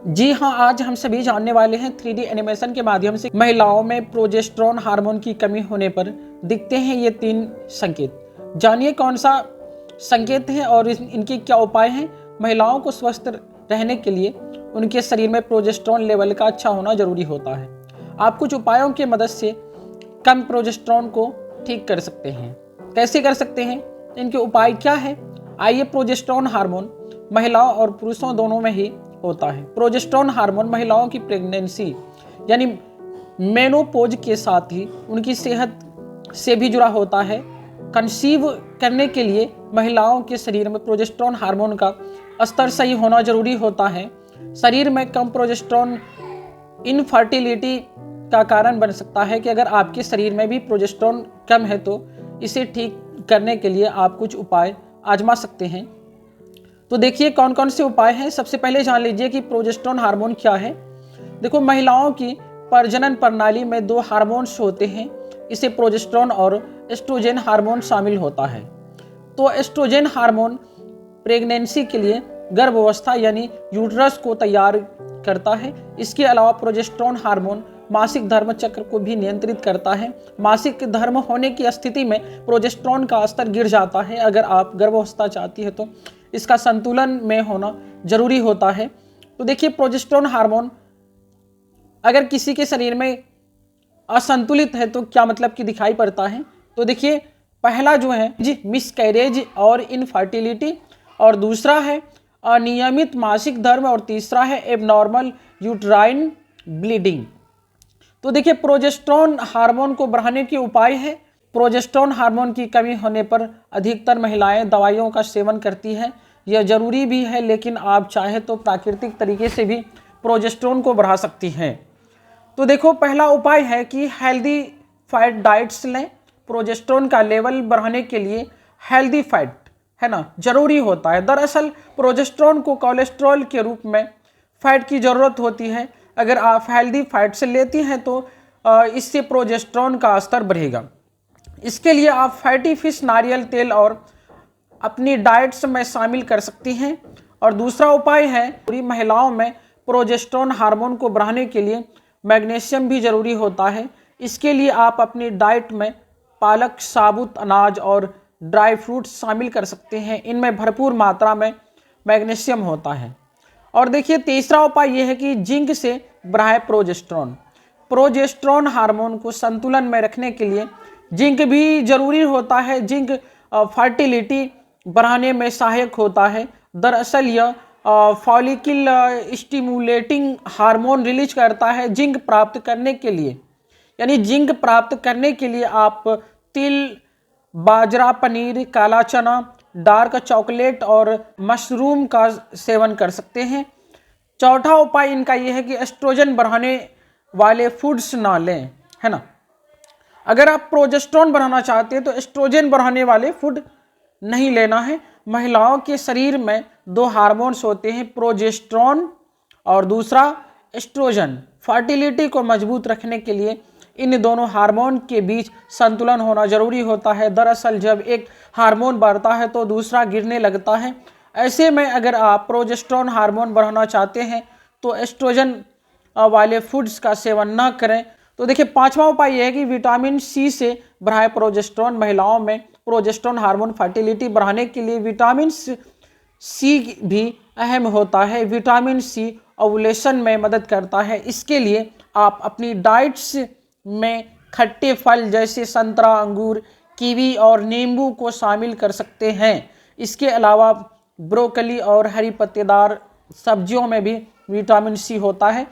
जी हाँ, आज हम सभी जानने वाले हैं 3D एनिमेशन के माध्यम से महिलाओं में प्रोजेस्टेरोन हार्मोन की कमी होने पर दिखते हैं ये 3 संकेत। जानिए कौन सा संकेत है और इनके क्या उपाय हैं। महिलाओं को स्वस्थ रहने के लिए उनके शरीर में प्रोजेस्टेरोन लेवल का अच्छा होना जरूरी होता है। आप कुछ उपायों की मदद से कम प्रोजेस्टेरोन को ठीक कर सकते हैं। कैसे कर सकते हैं, इनके उपाय क्या है? आइए, प्रोजेस्टेरोन हार्मोन महिलाओं और पुरुषों दोनों में ही होता है। प्रोजेस्टेरोन हार्मोन महिलाओं की प्रेगनेंसी यानी मेनोपोज के साथ ही उनकी सेहत से भी जुड़ा होता है। कंसीव करने के लिए महिलाओं के शरीर में प्रोजेस्टेरोन हार्मोन का स्तर सही होना जरूरी होता है। शरीर में कम प्रोजेस्टेरोन इनफर्टिलिटी का कारण बन सकता है कि अगर आपके शरीर में भी प्रोजेस्टेरोन कम है तो इसे ठीक करने के लिए आप कुछ उपाय आजमा सकते हैं। तो देखिए कौन कौन से उपाय हैं। सबसे पहले जान लीजिए कि प्रोजेस्टेरोन हार्मोन क्या है। देखो, महिलाओं की प्रजनन प्रणाली में 2 हार्मोन्स होते हैं, इसे प्रोजेस्टेरोन और एस्ट्रोजन हार्मोन शामिल होता है। तो एस्ट्रोजन हार्मोन प्रेगनेंसी के लिए गर्भावस्था यानी यूट्रस को तैयार करता है। इसके अलावा प्रोजेस्टेरोन हार्मोन मासिक धर्म चक्र को भी नियंत्रित करता है। मासिक धर्म होने की स्थिति में प्रोजेस्टेरोन का स्तर गिर जाता है। अगर आप गर्भावस्था चाहती है तो इसका संतुलन में होना जरूरी होता है। तो देखिए, प्रोजेस्टेरोन हार्मोन अगर किसी के शरीर में असंतुलित है तो क्या मतलब कि दिखाई पड़ता है। तो देखिए, पहला जो है जी मिसकैरेज और इनफर्टिलिटी, और दूसरा है अनियमित मासिक धर्म, और तीसरा है एबनॉर्मल यूट्राइन ब्लीडिंग। तो देखिए, प्रोजेस्टेरोन हार्मोन को बढ़ाने के उपाय है। प्रोजेस्टेरोन हार्मोन की कमी होने पर अधिकतर महिलाएं दवाइयों का सेवन करती हैं। यह जरूरी भी है, लेकिन आप चाहे तो प्राकृतिक तरीके से भी प्रोजेस्टेरोन को बढ़ा सकती हैं। तो देखो, पहला उपाय है कि हेल्दी फैट डाइट्स लें। प्रोजेस्टेरोन का लेवल बढ़ाने के लिए हेल्दी फैट है ना जरूरी होता है। दरअसल प्रोजेस्टेरोन को कोलेस्ट्रॉल के रूप में फैट की ज़रूरत होती है। अगर आप हेल्दी फैट से लेती हैं तो इससे प्रोजेस्टेरोन का स्तर बढ़ेगा। इसके लिए आप फैटी फिश, नारियल तेल और अपनी डाइट्स में शामिल कर सकती हैं। और दूसरा उपाय है, पूरी महिलाओं में प्रोजेस्टेरोन हार्मोन को बढ़ाने के लिए मैग्नीशियम भी जरूरी होता है। इसके लिए आप अपनी डाइट में पालक, साबुत अनाज और ड्राई फ्रूट्स शामिल कर सकते हैं। इनमें भरपूर मात्रा में मैग्नीशियम होता है। और देखिए, तीसरा उपाय यह है कि जिंक से बढ़ाए प्रोजेस्टेरोन। प्रोजेस्टेरोन हार्मोन को संतुलन में रखने के लिए जिंक भी जरूरी होता है। जिंक फर्टिलिटी बढ़ाने में सहायक होता है। दरअसल यह फॉलिकल स्टिमुलेटिंग हार्मोन रिलीज करता है। जिंक प्राप्त करने के लिए यानी जिंक प्राप्त करने के लिए आप तिल, बाजरा, पनीर, काला चना, डार्क चॉकलेट और मशरूम का सेवन कर सकते हैं। चौथा उपाय इनका यह है कि एस्ट्रोजन बढ़ाने वाले फूड्स ना लें, है ना। अगर आप प्रोजेस्टेरोन बढ़ाना चाहते हैं तो एस्ट्रोजन बढ़ाने वाले फूड नहीं लेना है। महिलाओं के शरीर में 2 हार्मोन्स होते हैं, प्रोजेस्टेरोन और दूसरा एस्ट्रोजन। फर्टिलिटी को मजबूत रखने के लिए इन दोनों हार्मोन के बीच संतुलन होना जरूरी होता है। दरअसल जब एक हार्मोन बढ़ता है तो दूसरा गिरने लगता है। ऐसे में अगर आप प्रोजेस्टेरोन हार्मोन बढ़ाना चाहते हैं तो एस्ट्रोजन वाले फूड्स का सेवन न करें। तो देखिए, पांचवा उपाय यह है कि विटामिन सी से बढ़ाए प्रोजेस्टेरोन। महिलाओं में प्रोजेस्टेरोन हार्मोन फर्टिलिटी बढ़ाने के लिए विटामिन सी भी अहम होता है। विटामिन सी ओवुलेशन में मदद करता है। इसके लिए आप अपनी डाइट्स में खट्टे फल जैसे संतरा, अंगूर, कीवी और नींबू को शामिल कर सकते हैं। इसके अलावा ब्रोकली और हरी पत्तेदार सब्जियों में भी विटामिन सी होता है।